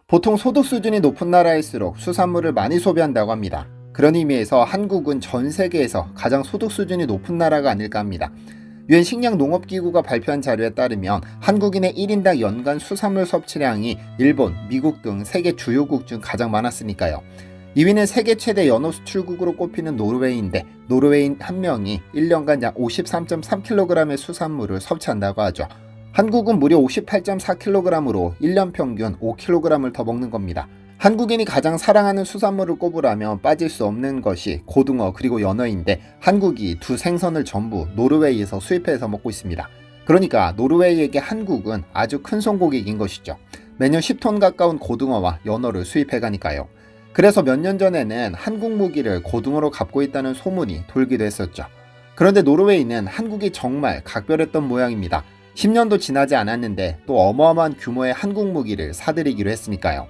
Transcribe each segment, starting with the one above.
보통 소득 수준이 높은 나라일수록 수산물을 많이 소비한다고 합니다. 그런 의미에서 한국은 전 세계에서 가장 소득 수준이 높은 나라가 아닐까 합니다. 유엔 식량농업기구가 발표한 자료에 따르면 한국인의 1인당 연간 수산물 섭취량이 일본, 미국 등 세계 주요국 중 가장 많았으니까요. 2위는 세계 최대 연어 수출국으로 꼽히는 노르웨이인데 노르웨이인 한 명이 1년간 약 53.3kg의 수산물을 섭취한다고 하죠. 한국은 무려 58.4kg으로 1년 평균 5kg을 더 먹는 겁니다. 한국인이 가장 사랑하는 수산물을 꼽으라면 빠질 수 없는 것이 고등어 그리고 연어인데 한국이 두 생선을 전부 노르웨이에서 수입해서 먹고 있습니다. 그러니까 노르웨이에게 한국은 아주 큰 손고객인 것이죠. 매년 10톤 가까운 고등어와 연어를 수입해 가니까요. 그래서 몇 년 전에는 한국 무기를 고등어로 갚고 있다는 소문이 돌기도 했었죠. 그런데 노르웨이는 한국이 정말 각별했던 모양입니다. 10년도 지나지 않았는데 또 어마어마한 규모의 한국 무기를 사들이기로 했으니까요.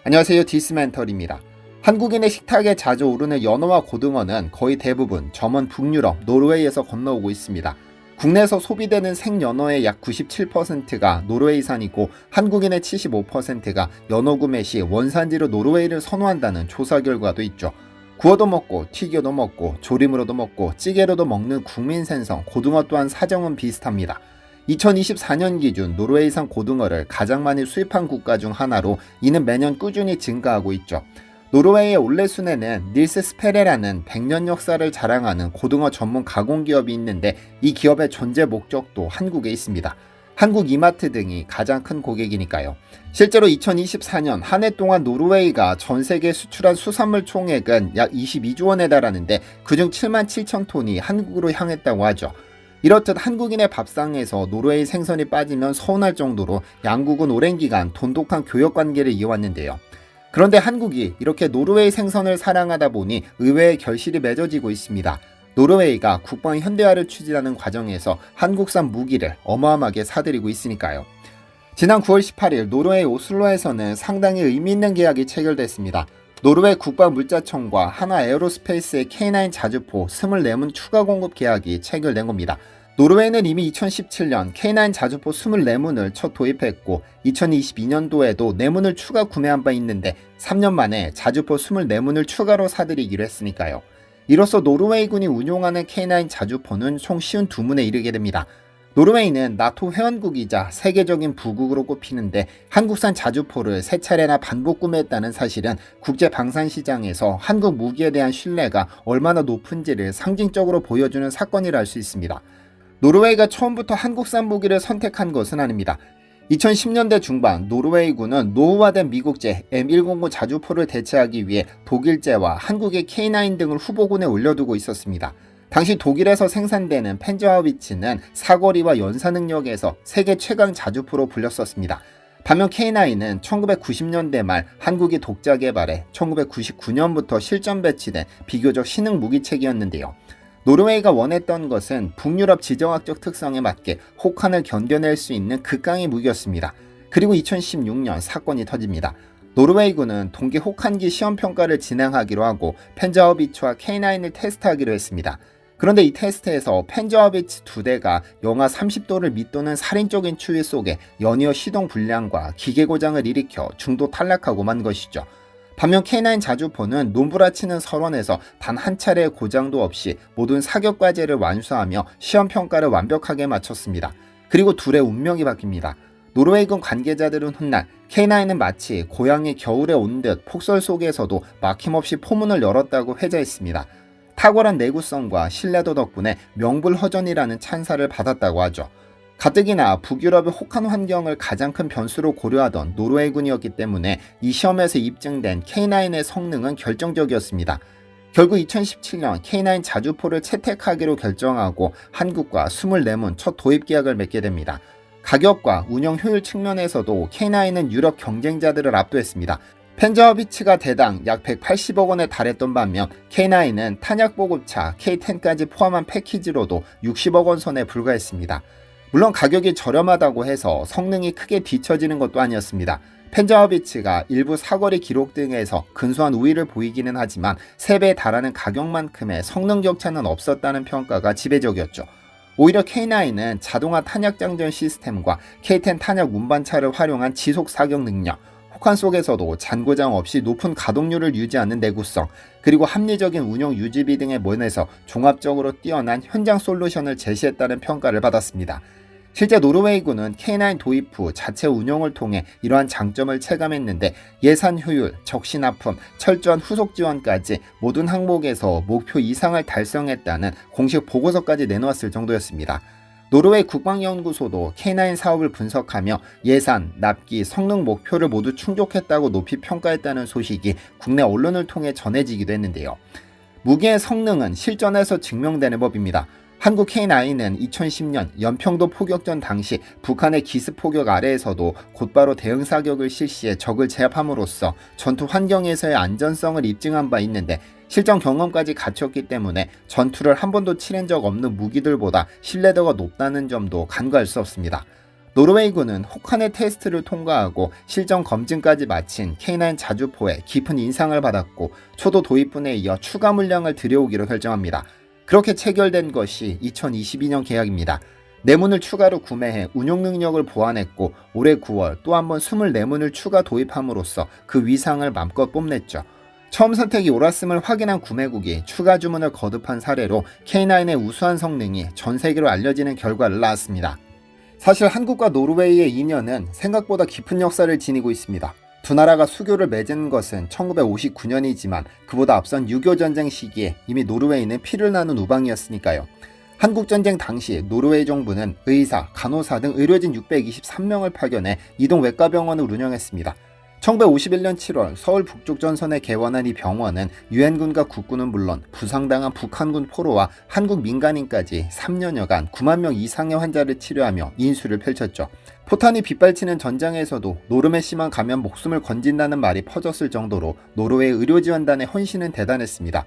안녕하세요, 디스멘털입니다. 한국인의 식탁에 자주 오르는 연어와 고등어는 거의 대부분 점원 북유럽, 노르웨이에서 건너오고 있습니다. 국내에서 소비되는 생연어의 약 97%가 노르웨이산이고 한국인의 75%가 연어 구매 시 원산지로 노르웨이를 선호한다는 조사 결과도 있죠. 구워도 먹고 튀겨도 먹고 조림으로도 먹고 찌개로도 먹는 국민 생선 고등어 또한 사정은 비슷합니다. 2024년 기준 노르웨이산 고등어를 가장 많이 수입한 국가 중 하나로 이는 매년 꾸준히 증가하고 있죠. 노르웨이의 올레순에는 닐스 스페레라는 100년 역사를 자랑하는 고등어 전문 가공기업이 있는데 이 기업의 존재 목적도 한국에 있습니다. 한국 이마트 등이 가장 큰 고객이니까요. 실제로 2024년 한 해 동안 노르웨이가 전 세계에 수출한 수산물 총액은 약 22조 원에 달하는데 그중 7만 7천 톤이 한국으로 향했다고 하죠. 이렇듯 한국인의 밥상에서 노르웨이 생선이 빠지면 서운할 정도로 양국은 오랜 기간 돈독한 교역 관계를 이어왔는데요. 그런데 한국이 이렇게 노르웨이 생선을 사랑하다 보니 의외의 결실이 맺어지고 있습니다. 노르웨이가 국방 현대화를 추진하는 과정에서 한국산 무기를 어마어마하게 사들이고 있으니까요. 지난 9월 18일 노르웨이 오슬로에서는 상당히 의미 있는 계약이 체결됐습니다. 노르웨이 국방물자청과 하나에어로스페이스의 K9 자주포 24문 추가 공급 계약이 체결된 겁니다. 노르웨이는 이미 2017년 K9 자주포 24문을 첫 도입했고 2022년도에도 4문을 추가 구매한 바 있는데 3년 만에 자주포 24문을 추가로 사들이기로 했으니까요. 이로써 노르웨이군이 운용하는 K9 자주포는 총 52문에 이르게 됩니다. 노르웨이는 나토 회원국이자 세계적인 부국으로 꼽히는데 한국산 자주포를 3차례나 반복 구매했다는 사실은 국제 방산 시장에서 한국 무기에 대한 신뢰가 얼마나 높은지를 상징적으로 보여주는 사건이라 할 수 있습니다. 노르웨이가 처음부터 한국산 무기를 선택한 것은 아닙니다. 2010년대 중반 노르웨이군은 노후화된 미국제 M109 자주포를 대체하기 위해 독일제와 한국의 K9 등을 후보군에 올려두고 있었습니다. 당시 독일에서 생산되는 펜저하위츠는 사거리와 연사 능력에서 세계 최강 자주포로 불렸었습니다. 반면 K9은 1990년대 말 한국이 독자 개발해 1999년부터 실전 배치된 비교적 신흥 무기체계였는데요. 노르웨이가 원했던 것은 북유럽 지정학적 특성에 맞게 혹한을 견뎌낼 수 있는 극강의 무기였습니다. 그리고 2016년 사건이 터집니다. 노르웨이군은 동계 혹한기 시험평가를 진행하기로 하고 펜저하비츠와 K9을 테스트하기로 했습니다. 그런데 이 테스트에서 펜저하비츠 2대가 영하 30도를 밑도는 살인적인 추위 속에 연이어 시동 불량과 기계 고장을 일으켜 중도 탈락하고 만 것이죠. 반면 K9 자주포는 논부라치는 설원에서 단 한 차례의 고장도 없이 모든 사격 과제를 완수하며 시험평가를 완벽하게 마쳤습니다. 그리고 둘의 운명이 바뀝니다. 노르웨이군 관계자들은 훗날 K9은 마치 고향이 겨울에 온 듯 폭설 속에서도 막힘없이 포문을 열었다고 회자했습니다. 탁월한 내구성과 신뢰도 덕분에 명불허전이라는 찬사를 받았다고 하죠. 가뜩이나 북유럽의 혹한 환경을 가장 큰 변수로 고려하던 노르웨이군이었기 때문에 이 시험에서 입증된 K9의 성능은 결정적이었습니다. 결국 2017년 K9 자주포를 채택하기로 결정하고 한국과 24문 첫 도입 계약을 맺게 됩니다. 가격과 운영 효율 측면에서도 K9은 유럽 경쟁자들을 압도했습니다. 펜저하비츠가 대당 약 180억 원에 달했던 반면 K9은 탄약 보급차 K10까지 포함한 패키지로도 60억 원 선에 불과했습니다. 물론 가격이 저렴하다고 해서 성능이 크게 뒤처지는 것도 아니었습니다. 펜저하비츠가 일부 사거리 기록 등에서 근소한 우위를 보이기는 하지만 3배에 달하는 가격만큼의 성능 격차는 없었다는 평가가 지배적이었죠. 오히려 K9은 자동화 탄약 장전 시스템과 K10 탄약 운반차를 활용한 지속 사격 능력, 혹한 속에서도 잔고장 없이 높은 가동률을 유지하는 내구성, 그리고 합리적인 운영 유지비 등의 면에서 종합적으로 뛰어난 현장 솔루션을 제시했다는 평가를 받았습니다. 실제 노르웨이군은 K9 도입 후 자체 운용을 통해 이러한 장점을 체감했는데 예산 효율, 적신하품, 철저한 후속 지원까지 모든 항목에서 목표 이상을 달성했다는 공식 보고서까지 내놓았을 정도였습니다. 노르웨이 국방연구소도 K9 사업을 분석하며 예산, 납기, 성능 목표를 모두 충족했다고 높이 평가했다는 소식이 국내 언론을 통해 전해지기도 했는데요. 무기의 성능은 실전에서 증명되는 법입니다. 한국 K9은 2010년 연평도 포격전 당시 북한의 기습 포격 아래에서도 곧바로 대응 사격을 실시해 적을 제압함으로써 전투 환경에서의 안전성을 입증한 바 있는데 실전 경험까지 갖췄기 때문에 전투를 한 번도 치른 적 없는 무기들보다 신뢰도가 높다는 점도 간과할 수 없습니다. 노르웨이군은 혹한의 테스트를 통과하고 실전 검증까지 마친 K9 자주포에 깊은 인상을 받았고 초도 도입분에 이어 추가 물량을 들여오기로 결정합니다. 그렇게 체결된 것이 2022년 계약입니다. 내문을 추가로 구매해 운용 능력을 보완했고 올해 9월 또 한 번 24문을 추가 도입함으로써 그 위상을 맘껏 뽐냈죠. 처음 선택이 옳았음을 확인한 구매국이 추가 주문을 거듭한 사례로 K9의 우수한 성능이 전 세계로 알려지는 결과를 낳았습니다. 사실 한국과 노르웨이의 인연은 생각보다 깊은 역사를 지니고 있습니다. 두 나라가 수교를 맺은 것은 1959년이지만 그보다 앞선 6.25 전쟁 시기에 이미 노르웨이는 피를 나눈 우방이었으니까요. 한국전쟁 당시 노르웨이 정부는 의사, 간호사 등 의료진 623명을 파견해 이동 외과병원을 운영했습니다. 1951년 7월 서울 북쪽 전선에 개원한 이 병원은 유엔군과 국군은 물론 부상당한 북한군 포로와 한국 민간인까지 3년여간 9만 명 이상의 환자를 치료하며 인수를 펼쳤죠. 포탄이 빗발치는 전장에서도 노름에 심한 감염 목숨을 건진다는 말이 퍼졌을 정도로 노르웨이 의료지원단의 헌신은 대단했습니다.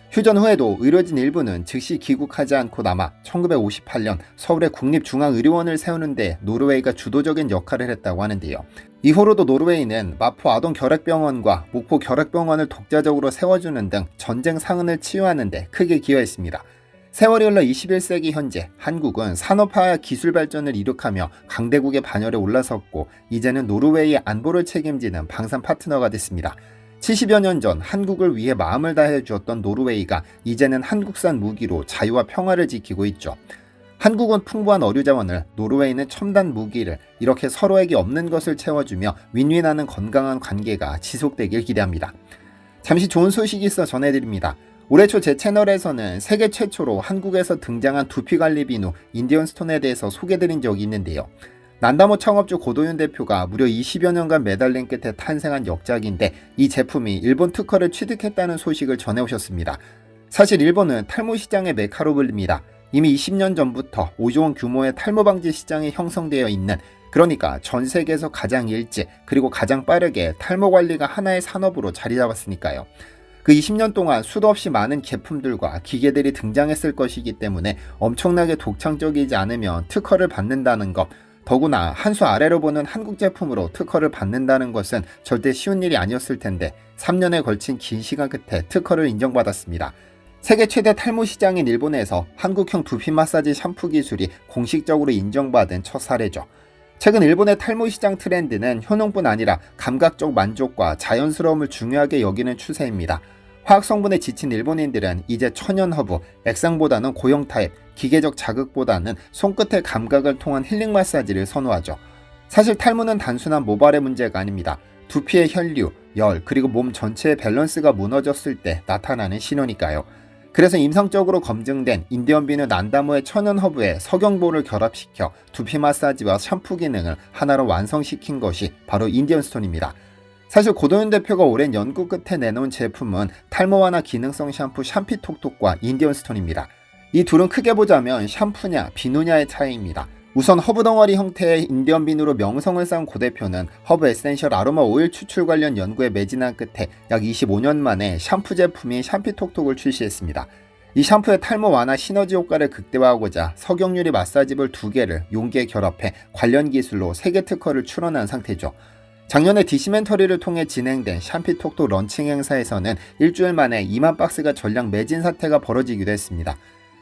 휴전 후에도 의료진 일부는 즉시 귀국하지 않고 남아 1958년 서울에 국립중앙의료원을 세우는 데 노르웨이가 주도적인 역할을 했다고 하는데요. 이후로도 노르웨이는 마포 아동결핵병원과 목포 결핵병원을 독자적으로 세워주는 등 전쟁 상흔을 치유하는 데 크게 기여했습니다. 세월이 흘러 21세기 현재 한국은 산업화와 기술 발전을 이룩하며 강대국의 반열에 올라섰고 이제는 노르웨이의 안보를 책임지는 방산 파트너가 됐습니다. 70여 년 전 한국을 위해 마음을 다해 주었던 노르웨이가 이제는 한국산 무기로 자유와 평화를 지키고 있죠. 한국은 풍부한 어류 자원을, 노르웨이는 첨단 무기를 이렇게 서로에게 없는 것을 채워주며 윈윈하는 건강한 관계가 지속되길 기대합니다. 잠시 좋은 소식이 있어 전해드립니다. 올해 초 제 채널에서는 세계 최초로 한국에서 등장한 두피관리 비누 인디언스톤에 대해서 소개드린 적이 있는데요. 난다모 창업주 고도윤 대표가 무려 20여 년간 매달린 끝에 탄생한 역작인데 이 제품이 일본 특허를 취득했다는 소식을 전해오셨습니다. 사실 일본은 탈모 시장의 메카로 불립니다. 이미 20년 전부터 5조 원 규모의 탈모 방지 시장이 형성되어 있는, 그러니까 전 세계에서 가장 일찍 그리고 가장 빠르게 탈모 관리가 하나의 산업으로 자리 잡았으니까요. 그 20년 동안 수도 없이 많은 제품들과 기계들이 등장했을 것이기 때문에 엄청나게 독창적이지 않으면 특허를 받는다는 것, 더구나 한 수 아래로 보는 한국 제품으로 특허를 받는다는 것은 절대 쉬운 일이 아니었을 텐데 3년에 걸친 긴 시간 끝에 특허를 인정받았습니다. 세계 최대 탈모 시장인 일본에서 한국형 두피 마사지 샴푸 기술이 공식적으로 인정받은 첫 사례죠. 최근 일본의 탈모 시장 트렌드는 효능뿐 아니라 감각적 만족과 자연스러움을 중요하게 여기는 추세입니다. 화학 성분에 지친 일본인들은 이제 천연 허브, 액상보다는 고형 타입, 기계적 자극보다는 손끝의 감각을 통한 힐링 마사지를 선호하죠. 사실 탈모는 단순한 모발의 문제가 아닙니다. 두피의 혈류, 열, 그리고 몸 전체의 밸런스가 무너졌을 때 나타나는 신호니까요. 그래서 임상적으로 검증된 인디언 비누 난다모의 천연 허브에 석영보를 결합시켜 두피 마사지와 샴푸 기능을 하나로 완성시킨 것이 바로 인디언 스톤입니다. 사실 고도윤 대표가 오랜 연구 끝에 내놓은 제품은 탈모 완화 기능성 샴푸 샴피톡톡과 인디언 스톤입니다. 이 둘은 크게 보자면 샴푸냐 비누냐의 차이입니다. 우선 허브 덩어리 형태의 인디언 비누로 명성을 쌓은 고 대표는 허브 에센셜 아로마 오일 추출 관련 연구에 매진한 끝에 약 25년 만에 샴푸 제품인 샴피톡톡을 출시했습니다. 이 샴푸의 탈모 완화 시너지 효과를 극대화하고자 석영유리 마사지볼 2개를 용기에 결합해 관련 기술로 세계 특허를 출원한 상태죠. 작년에 디시멘터리를 통해 진행된 샴피톡톡 런칭 행사에서는 일주일 만에 2만 박스가 전량 매진 사태가 벌어지기도 했습니다.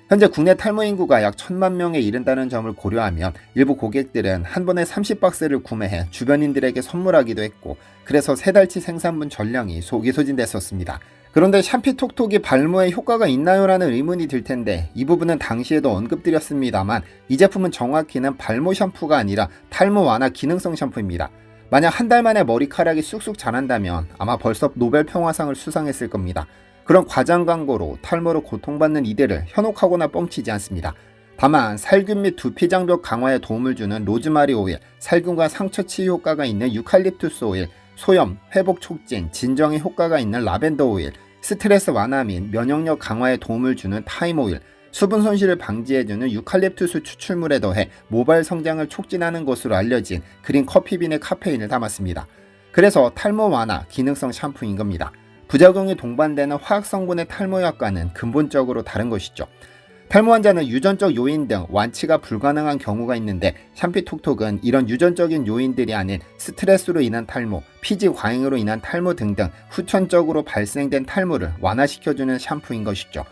현재 국내 탈모 인구가 약 1,000만 명에 이른다는 점을 고려하면 일부 고객들은 한 번에 30박스를 구매해 주변인들에게 선물하기도 했고, 그래서 3달치 생산분 전량이 속이 소진됐었습니다. 그런데 샴피톡톡이 발모에 효과가 있나요? 라는 의문이 들 텐데, 이 부분은 당시에도 언급드렸습니다만 이 제품은 정확히는 발모 샴푸가 아니라 탈모 완화 기능성 샴푸입니다. 만약 한 달 만에 머리카락이 쑥쑥 자란다면 아마 벌써 노벨 평화상을 수상했을 겁니다. 그런 과장 광고로 탈모로 고통받는 이들을 현혹하거나 뻥치지 않습니다. 다만 살균 및 두피 장벽 강화에 도움을 주는 로즈마리 오일, 살균과 상처 치유 효과가 있는 유칼립투스 오일, 소염, 회복 촉진, 진정에 효과가 있는 라벤더 오일, 스트레스 완화 및 면역력 강화에 도움을 주는 타임 오일, 수분 손실을 방지해주는 유칼립투스 추출물에 더해 모발 성장을 촉진하는 것으로 알려진 그린 커피빈의 카페인을 담았습니다. 그래서 탈모 완화 기능성 샴푸인 겁니다. 부작용이 동반되는 화학 성분의 탈모 효과는 근본적으로 다른 것이죠. 탈모 환자는 유전적 요인 등 완치가 불가능한 경우가 있는데, 샴피톡톡은 이런 유전적인 요인들이 아닌 스트레스로 인한 탈모, 피지 과잉으로 인한 탈모 등등 후천적으로 발생된 탈모를 완화시켜주는 샴푸인 것이죠.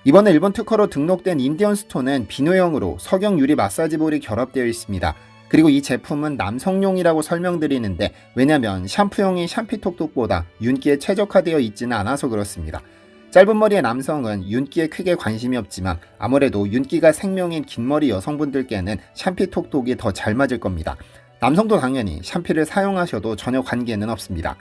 이번에 일본 특허로 등록된 인디언 스톤은 비누형으로 석영 유리 마사지볼이 결합되어 있습니다. 그리고 이 제품은 남성용이라고 설명드리는데, 왜냐면 샴푸용인 샴피톡톡보다 윤기에 최적화되어 있지는 않아서 그렇습니다. 짧은 머리의 남성은 윤기에 크게 관심이 없지만 아무래도 윤기가 생명인 긴 머리 여성분들께는 샴피톡톡이 더 잘 맞을 겁니다. 남성도 당연히 샴피를 사용하셔도 전혀 관계는 없습니다.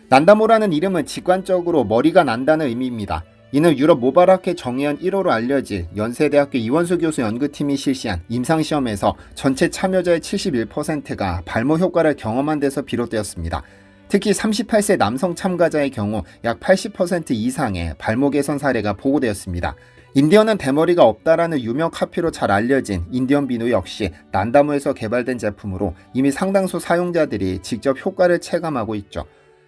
난다모라는 이름은 직관적으로 머리가 난다는 의미입니다. 이는 유럽 모발학회 정의연 1호로 알려질 연세대학교 이원수 교수 연구팀이 실시한 임상시험에서 전체 참여자의 71%가 발모 효과를 경험한 데서 비롯되었습니다. 특히 38세 남성 참가자의 경우 약 80% 이상의 발모 개선 사례가 보고되었습니다. 인디언은 대머리가 없다라는 유명 카피로 잘 알려진 인디언 비누 역시 난다모에서 개발된 제품으로 이미 상당수 사용자들이 직접 효과를 체감하고 있죠.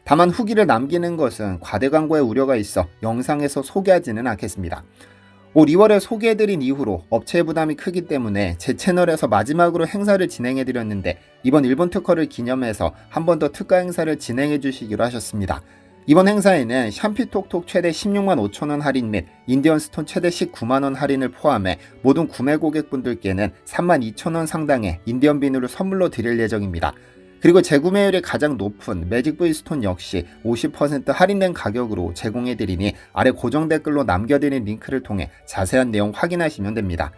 다만 후기를 남기는 것은 과대 광고의 우려가 있어 영상에서 소개하지는 않겠습니다. 올 2월에 소개해드린 이후로 업체의 부담이 크기 때문에 제 채널에서 마지막으로 행사를 진행해드렸는데, 이번 일본 특허를 기념해서 한 번 더 특가 행사를 진행해주시기로 하셨습니다. 이번 행사에는 샴피톡톡 최대 16만 5천원 할인 및 인디언 스톤 최대 19만원 할인을 포함해 모든 구매 고객분들께는 3만 2천원 상당의 인디언 비누를 선물로 드릴 예정입니다. 그리고 재구매율이 가장 높은 매직 V 스톤 역시 50% 할인된 가격으로 제공해드리니 아래 고정 댓글로 남겨드린 링크를 통해 자세한 내용 확인하시면 됩니다.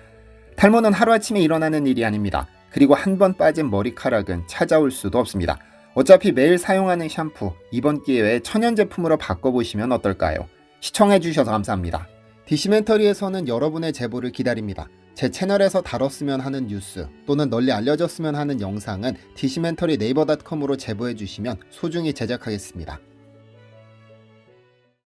탈모는 하루아침에 일어나는 일이 아닙니다. 그리고 한 번 빠진 머리카락은 찾아올 수도 없습니다. 어차피 매일 사용하는 샴푸, 이번 기회에 천연 제품으로 바꿔보시면 어떨까요? 시청해주셔서 감사합니다. 디시멘터리에서는 여러분의 제보를 기다립니다. 제 채널에서 다뤘으면 하는 뉴스 또는 널리 알려졌으면 하는 영상은 디시멘터리 네이버닷컴으로 제보해주시면 소중히 제작하겠습니다.